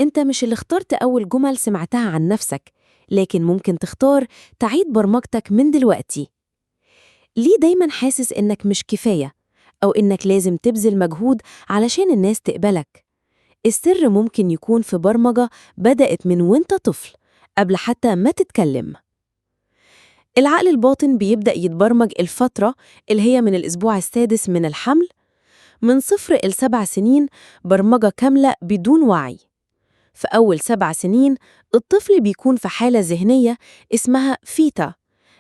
أنت مش اللي اخترت أول جمل سمعتها عن نفسك، لكن ممكن تختار تعيد برمجتك من دلوقتي. ليه دايما حاسس إنك مش كفاية أو إنك لازم تبذل مجهود علشان الناس تقبلك؟ السر ممكن يكون في برمجة بدأت من وانت طفل قبل حتى ما تتكلم. العقل الباطن بيبدأ يتبرمج الفترة اللي هي من الأسبوع السادس من الحمل، من 0 ل7 سنين، برمجة كاملة بدون وعي. في أول 7 سنين الطفل بيكون في حالة ذهنية اسمها فيتا،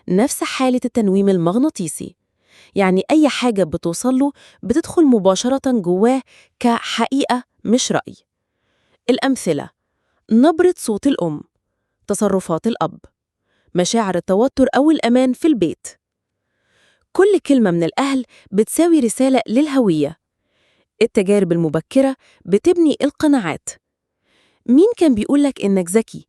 نفس حالة التنويم المغناطيسي، يعني أي حاجة بتوصله بتدخل مباشرة جواه كحقيقة مش رأي. الأمثلة: نبرة صوت الأم، تصرفات الأب، مشاعر التوتر أو الأمان في البيت. كل كلمة من الأهل بتساوي رسالة للهوية. التجارب المبكرة بتبني القناعات. مين كان بيقولك إنك ذكي؟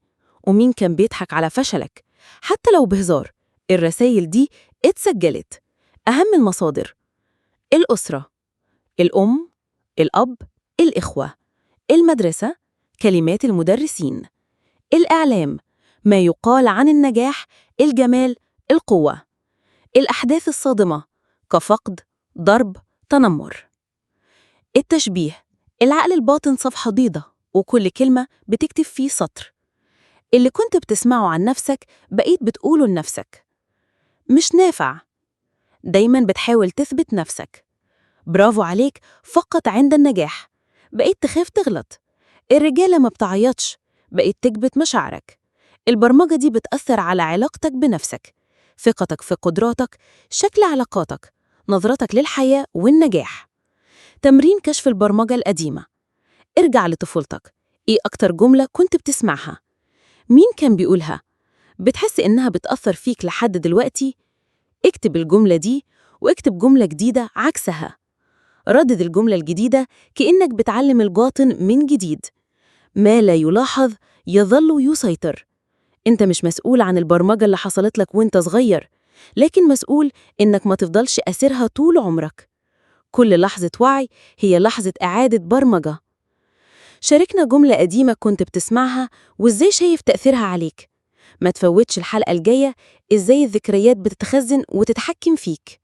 ومين كان بيضحك على فشلك؟ حتى لو بهزار، الرسائل دي اتسجلت. أهم المصادر: الأسرة، الأم، الأب، الإخوة، المدرسة، كلمات المدرسين، الإعلام، ما يقال عن النجاح، الجمال، القوة، الأحداث الصادمة كفقد، ضرب، تنمر. التشبيه: العقل الباطن صفحة بيضة وكل كلمة بتكتب فيه سطر. اللي كنت بتسمعه عن نفسك بقيت بتقوله لنفسك. مش نافع، دايما بتحاول تثبت نفسك. برافو عليك فقط عند النجاح، بقيت تخاف تغلط. الرجالة ما بتعيطش، بقيت تكبت مشاعرك. البرمجة دي بتأثر على علاقتك بنفسك، ثقتك في قدراتك، شكل علاقاتك، نظرتك للحياة والنجاح. تمرين كشف البرمجة القديمة: ارجع لطفولتك. إيه أكتر جملة كنت بتسمعها؟ مين كان بيقولها؟ بتحس إنها بتأثر فيك لحد دلوقتي؟ اكتب الجملة دي واكتب جملة جديدة عكسها. ردد الجملة الجديدة كأنك بتعلم الباطن من جديد. ما لا يلاحظ يظل يسيطر. انت مش مسؤول عن البرمجة اللي حصلت لك وانت صغير، لكن مسؤول إنك ما تفضلش أسيرها طول عمرك. كل لحظة وعي هي لحظة إعادة برمجة. شاركنا جملة قديمة كنت بتسمعها وإزاي شايف تأثيرها عليك. ما تفوتش الحلقة الجاية إزاي الذكريات بتتخزن وتتحكم فيك.